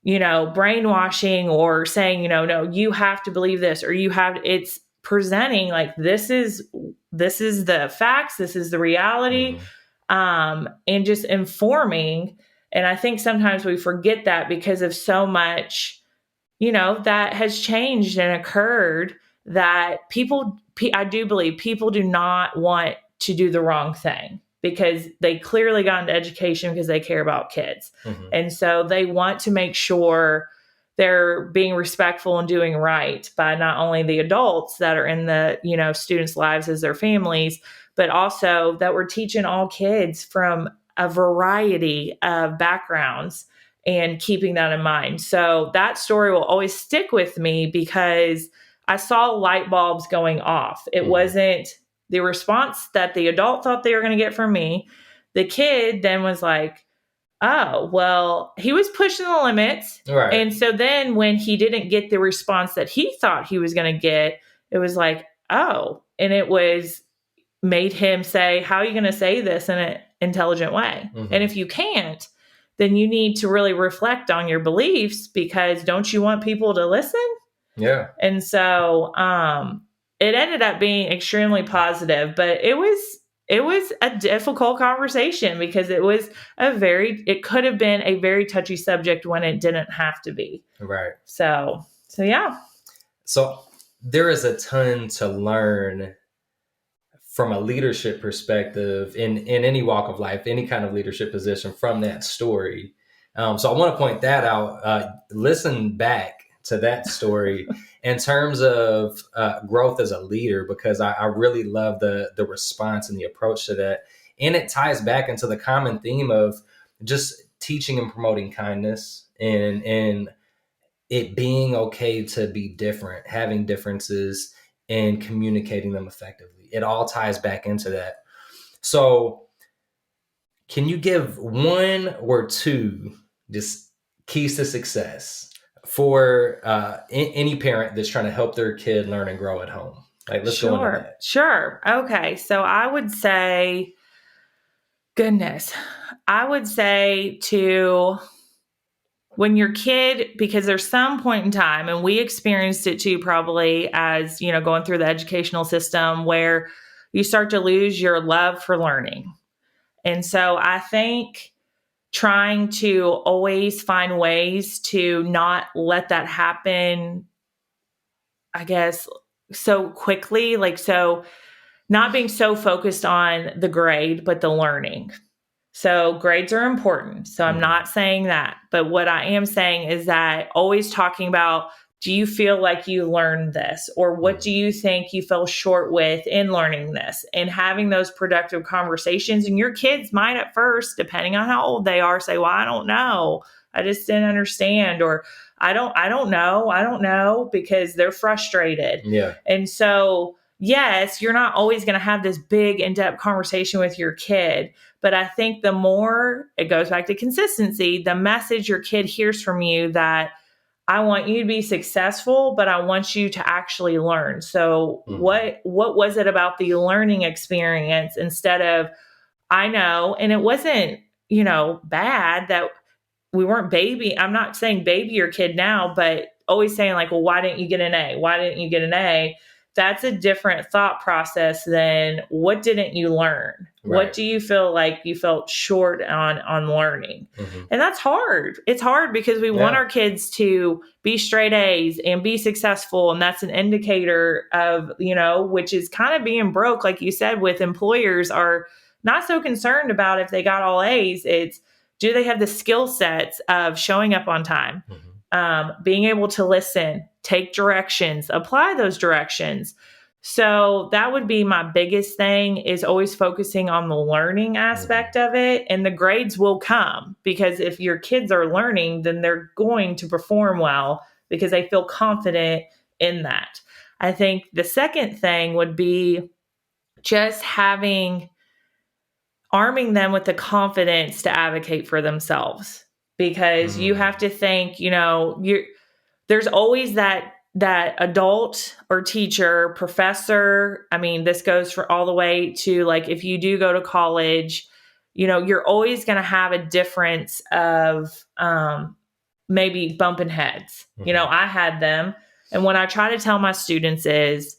[SPEAKER 2] brainwashing or saying, no, you have to believe this, or it's presenting like, this is the facts, this is the reality, and just informing. And I think sometimes we forget that because of so much, that has changed and occurred, that I do believe people do not want to do the wrong thing, because they clearly got into education because they care about kids. And so they want to make sure they're being respectful and doing right by not only the adults that are in the, students' lives as their families, but also that we're teaching all kids from a variety of backgrounds and keeping that in mind. So that story will always stick with me because I saw light bulbs going off. It wasn't the response that the adult thought they were going to get from me. The kid then was like, oh, well, he was pushing the limits.
[SPEAKER 1] Right.
[SPEAKER 2] And so then when he didn't get the response that he thought he was going to get, it was like, oh, and it was made him say, how are you going to say this in an intelligent way? And if you can't, then you need to really reflect on your beliefs, because don't you want people to listen?
[SPEAKER 1] Yeah.
[SPEAKER 2] And so it ended up being extremely positive, but it was a difficult conversation because it could have been a very touchy subject when it didn't have to be.
[SPEAKER 1] Right.
[SPEAKER 2] So yeah.
[SPEAKER 1] So there is a ton to learn from a leadership perspective in any walk of life, any kind of leadership position from that story. So I want to point that out. Listen back to that story in terms of growth as a leader, because I really love the response and the approach to that. And it ties back into the common theme of just teaching and promoting kindness and it being okay to be different, having differences and communicating them effectively. It all ties back into that. So can you give one or two just keys to success for any parent that's trying to help their kid learn and grow at home? Like, let's go into that.
[SPEAKER 2] Sure. Okay. So I would say, to when your kid, because there's some point in time, and we experienced it too, probably as, going through the educational system, where you start to lose your love for learning. And so I think trying to always find ways to not let that happen, I guess, so quickly, so not being so focused on the grade, but the learning. So grades are important. So I'm not saying that. But what I am saying is that always talking about, do you feel like you learned this? Or what do you think you fell short with in learning this? And having those productive conversations. And your kids might at first, depending on how old they are, say, well, I don't know. I just didn't understand. Or I don't know, because they're frustrated.
[SPEAKER 1] Yeah.
[SPEAKER 2] And so, yes, you're not always going to have this big in-depth conversation with your kid. But I think the more, it goes back to consistency, the message your kid hears from you that I want you to be successful, but I want you to actually learn. So what was it about the learning experience instead of, I know, and it wasn't, bad that we weren't I'm not saying baby your kid now, but always saying like, well, why didn't you get an A? Why didn't you get an A? That's a different thought process than what didn't you learn? Right. What do you feel like you felt short on learning? And that's hard. It's hard because we want our kids to be straight A's and be successful. And that's an indicator of, which is kind of being broke. Like you said, with employers are not so concerned about if they got all A's. It's, do they have the skill sets of showing up on time? Being able to listen, take directions, apply those directions. So that would be my biggest thing, is always focusing on the learning aspect of it. And the grades will come, because if your kids are learning, then they're going to perform well because they feel confident in that. I think the second thing would be just arming them with the confidence to advocate for themselves. Because you have to think, there's always that adult or teacher, professor. I mean, this goes for all the way to, like, if you do go to college, you're always going to have a difference of maybe bumping heads. I had them. And what I try to tell my students is,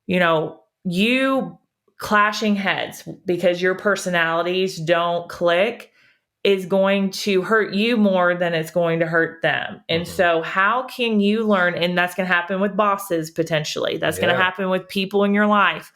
[SPEAKER 2] you clashing heads because your personalities don't click is going to hurt you more than it's going to hurt them. And so how can you learn? And that's going to happen with bosses, potentially. That's going to happen with people in your life.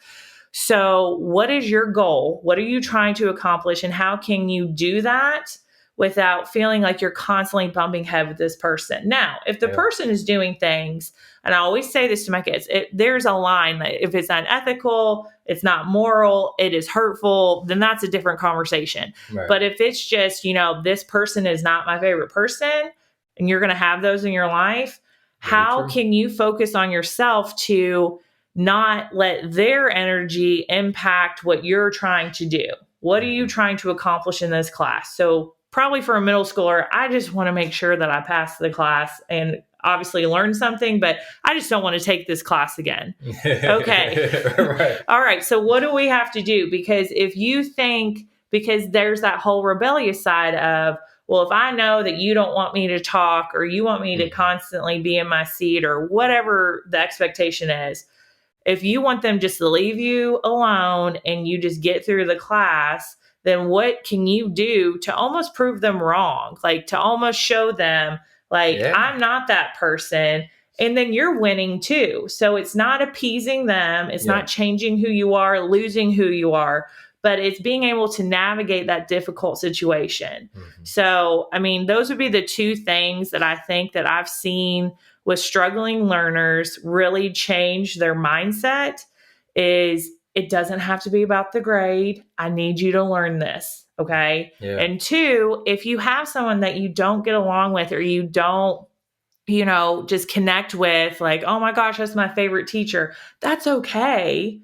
[SPEAKER 2] So what is your goal? What are you trying to accomplish? And how can you do that without feeling like you're constantly bumping head with this person. Now, if the person is doing things, and I always say this to my kids, there's a line that if it's unethical, it's not moral, it is hurtful, then that's a different conversation.
[SPEAKER 1] Right.
[SPEAKER 2] But if it's just, this person is not my favorite person, and you're going to have those in your life, how can you focus on yourself to not let their energy impact what you're trying to do? What are you trying to accomplish in this class? So probably for a middle schooler, I just want to make sure that I pass the class and obviously learn something, but I just don't want to take this class again. Okay.
[SPEAKER 1] Right.
[SPEAKER 2] All right. So what do we have to do? Because if you think, because there's that whole rebellious side of, well, if I know that you don't want me to talk or you want me to constantly be in my seat or whatever the expectation is, if you want them just to leave you alone and you just get through the class, then what can you do to almost prove them wrong? Like to almost show them, like, I'm not that person. And then you're winning too. So it's not appeasing them. It's not changing who you are, losing who you are, but it's being able to navigate that difficult situation. So, I mean, those would be the two things that I think that I've seen with struggling learners really change their mindset is it doesn't have to be about the grade. I need you to learn this. Okay.
[SPEAKER 1] Yeah.
[SPEAKER 2] And two, if you have someone that you don't get along with or you don't, just connect with, like, oh my gosh, that's my favorite teacher, that's okay.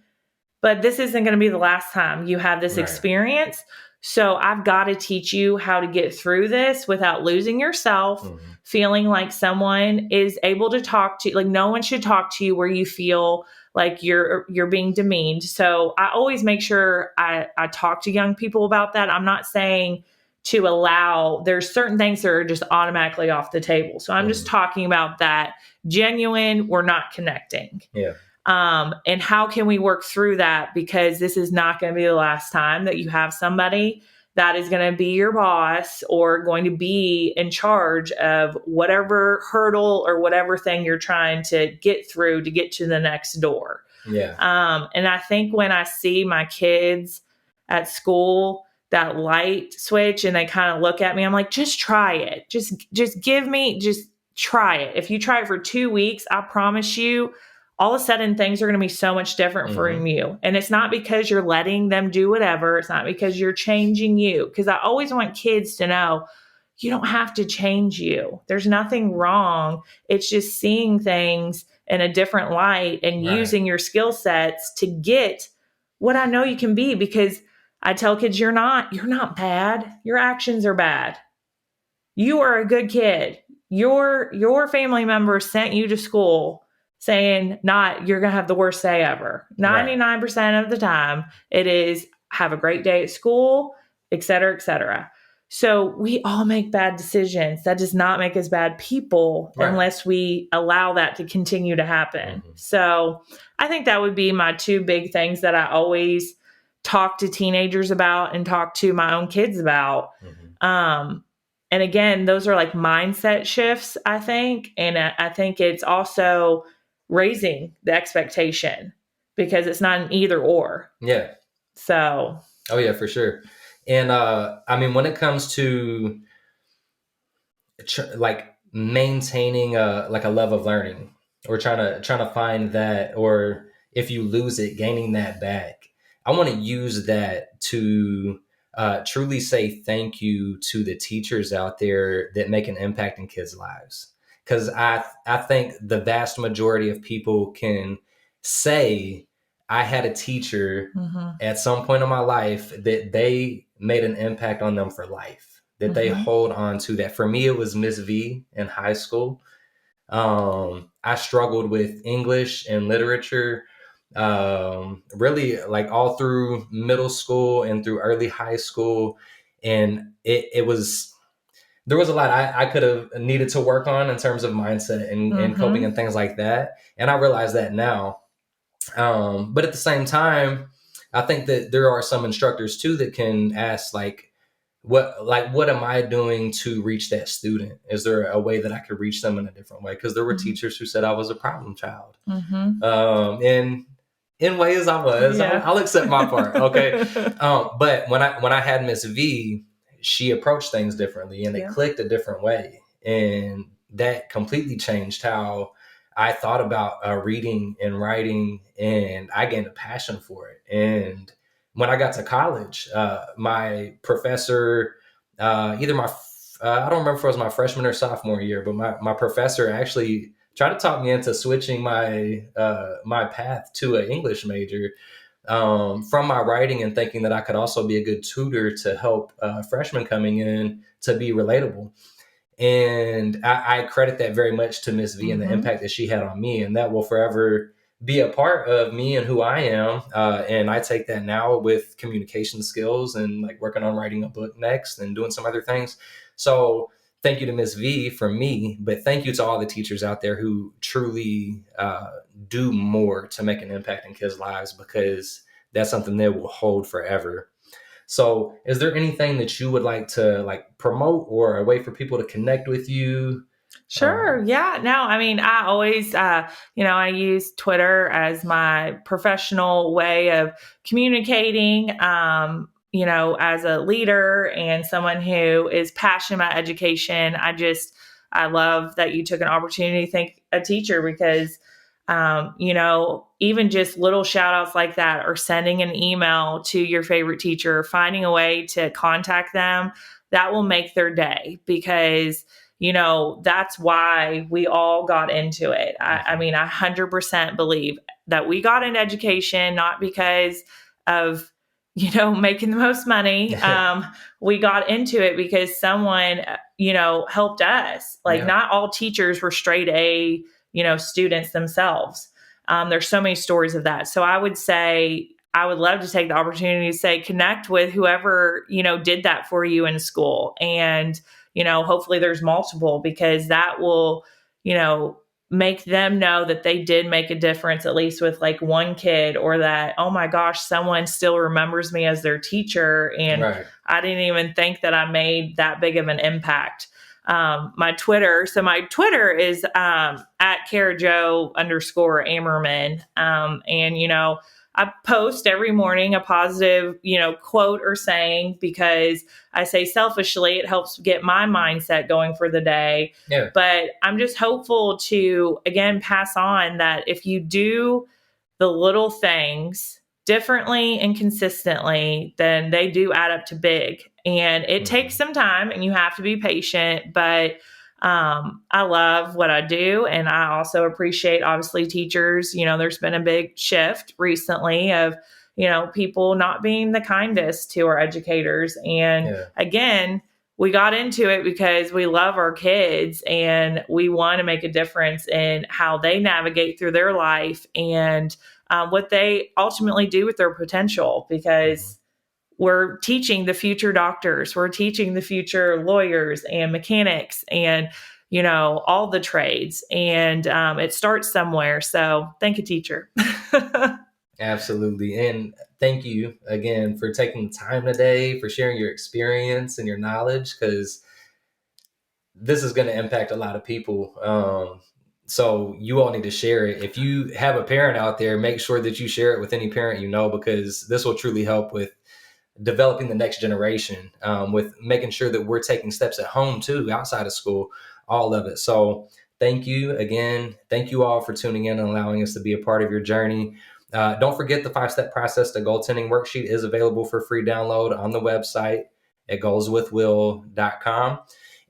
[SPEAKER 2] But this isn't going to be the last time you have this experience. So I've got to teach you how to get through this without losing yourself, feeling like someone is able to talk to you. Like no one should talk to you where you feel like you're being demeaned. So I always make sure I talk to young people about that. I'm not saying to allow, there's certain things that are just automatically off the table. So I'm just talking about that genuine, we're not connecting.
[SPEAKER 1] Yeah.
[SPEAKER 2] And how can we work through that? Because this is not going to be the last time that you have somebody that is going to be your boss or going to be in charge of whatever hurdle or whatever thing you're trying to get through to get to the next door.
[SPEAKER 1] Yeah.
[SPEAKER 2] And I think when I see my kids at school, that light switch and they kind of look at me, I'm like, just try it. Just try it. If you try it for 2 weeks, I promise you, all of a sudden things are going to be so much different for you. And it's not because you're letting them do whatever. It's not because you're changing you. Because I always want kids to know you don't have to change you. There's nothing wrong. It's just seeing things in a different light and using your skill sets to get what I know you can be. Because I tell kids, you're not bad. Your actions are bad. You are a good kid. Your family member sent you to school saying not you're going to have the worst day ever. 99% of the time it is have a great day at school, et cetera, et cetera. So we all make bad decisions. That does not make us bad people unless we allow that to continue to happen. So I think that would be my two big things that I always talk to teenagers about and talk to my own kids about. And again, those are like mindset shifts, I think. And I think it's also raising the expectation because it's not an either or.
[SPEAKER 1] Yeah.
[SPEAKER 2] So.
[SPEAKER 1] Oh yeah, for sure. And I mean, when it comes to like maintaining a love of learning or trying to find that, or if you lose it, gaining that back, I want to use that to truly say thank you to the teachers out there that make an impact in kids' lives. Because I think the vast majority of people can say, I had a teacher at some point in my life that they made an impact on them for life, that they hold on to that. For me, it was Miss V in high school. I struggled with English and literature, really like all through middle school and through early high school. And it was, there was a lot I could have needed to work on in terms of mindset and coping and things like that. And I realize that now. But at the same time, I think that there are some instructors too that can ask what am I doing to reach that student? Is there a way that I could reach them in a different way? Because there were teachers who said I was a problem child. In ways I was. I'll accept my part. Okay. But when I had Miss V, she approached things differently and it
[SPEAKER 2] Yeah.
[SPEAKER 1] clicked a different way. And that completely changed how I thought about reading and writing, and I gained a passion for it. And when I got to college, my professor, either my, I don't remember if it was my freshman or sophomore year, but my professor actually tried to talk me into switching my path to an English major from my writing, and thinking that I could also be a good tutor to help freshmen coming in to be relatable. And I credit that very much to Miss V and the
[SPEAKER 2] Mm-hmm.
[SPEAKER 1] impact that she had on me. And that will forever be a part of me and who I am. And I take that now with communication skills and like working on writing a book next and doing some other things. So thank you to Miss V from me, but thank you to all the teachers out there who truly do more to make an impact in kids' lives, because that's something they will hold forever. So, is there anything that you would like to like promote, or a way for people to connect with you?
[SPEAKER 2] Sure.
[SPEAKER 1] Um,
[SPEAKER 2] Yeah. No, I mean, I always, I use Twitter as my professional way of communicating, as a leader and someone who is passionate about education. I love that you took an opportunity to thank a teacher because, even just little shout outs like that, or sending an email to your favorite teacher, finding a way to contact them, that will make their day, because that's why we all got into it. I
[SPEAKER 1] mhm.
[SPEAKER 2] mean, I 100% believe that we got into education not because of, making the most money. We got into it because someone, helped us. Like,
[SPEAKER 1] Yeah,
[SPEAKER 2] not all teachers were straight A, students themselves. There's so many stories of that. So I would say, I would love to take the opportunity to say, connect with whoever, did that for you in school. And, hopefully there's multiple, because that will, you know, make them know that they did make a difference, at least with like one kid, or that, oh my gosh, someone still remembers me as their teacher. And
[SPEAKER 1] right.
[SPEAKER 2] I didn't even think that I made that big of an impact. My Twitter is at @Karajo_Ammerman. I post every morning a positive, quote or saying, because I say selfishly, it helps get my mindset going for the day.
[SPEAKER 1] Yeah,
[SPEAKER 2] But I'm just hopeful to, again, pass on that if you do the little things differently and consistently, then they do add up to big. And it takes
[SPEAKER 1] mhm.
[SPEAKER 2] some time and you have to be patient, but I love what I do. And I also appreciate, obviously, teachers. There's been a big shift recently of, people not being the kindest to our educators. And
[SPEAKER 1] Yeah,
[SPEAKER 2] again, we got into it because we love our kids and we want to make a difference in how they navigate through their life, and what they ultimately do with their potential,
[SPEAKER 1] mhm.
[SPEAKER 2] because we're teaching the future doctors, we're teaching the future lawyers and mechanics and, all the trades. And it starts somewhere. So thank you, teacher.
[SPEAKER 1] Absolutely. And thank you again for taking the time today, for sharing your experience and your knowledge, because this is going to impact a lot of people. So you all need to share it. If you have a parent out there, make sure that you share it with any parent you know, because this will truly help with developing the next generation, with making sure that we're taking steps at home too, outside of school, all of it. So thank you again. Thank you all for tuning in and allowing us to be a part of your journey. Don't forget the 5-step process to goaltending worksheet is available for free download on the website at goalswithwill.com.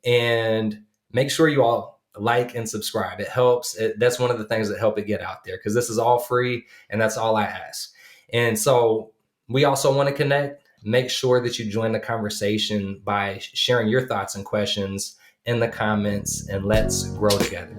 [SPEAKER 1] And make sure you all like and subscribe. It helps. That's one of the things that help it get out there, because this is all free and that's all I ask. And so we also want to connect. Make sure that you join the conversation by sharing your thoughts and questions in the comments, and let's grow together.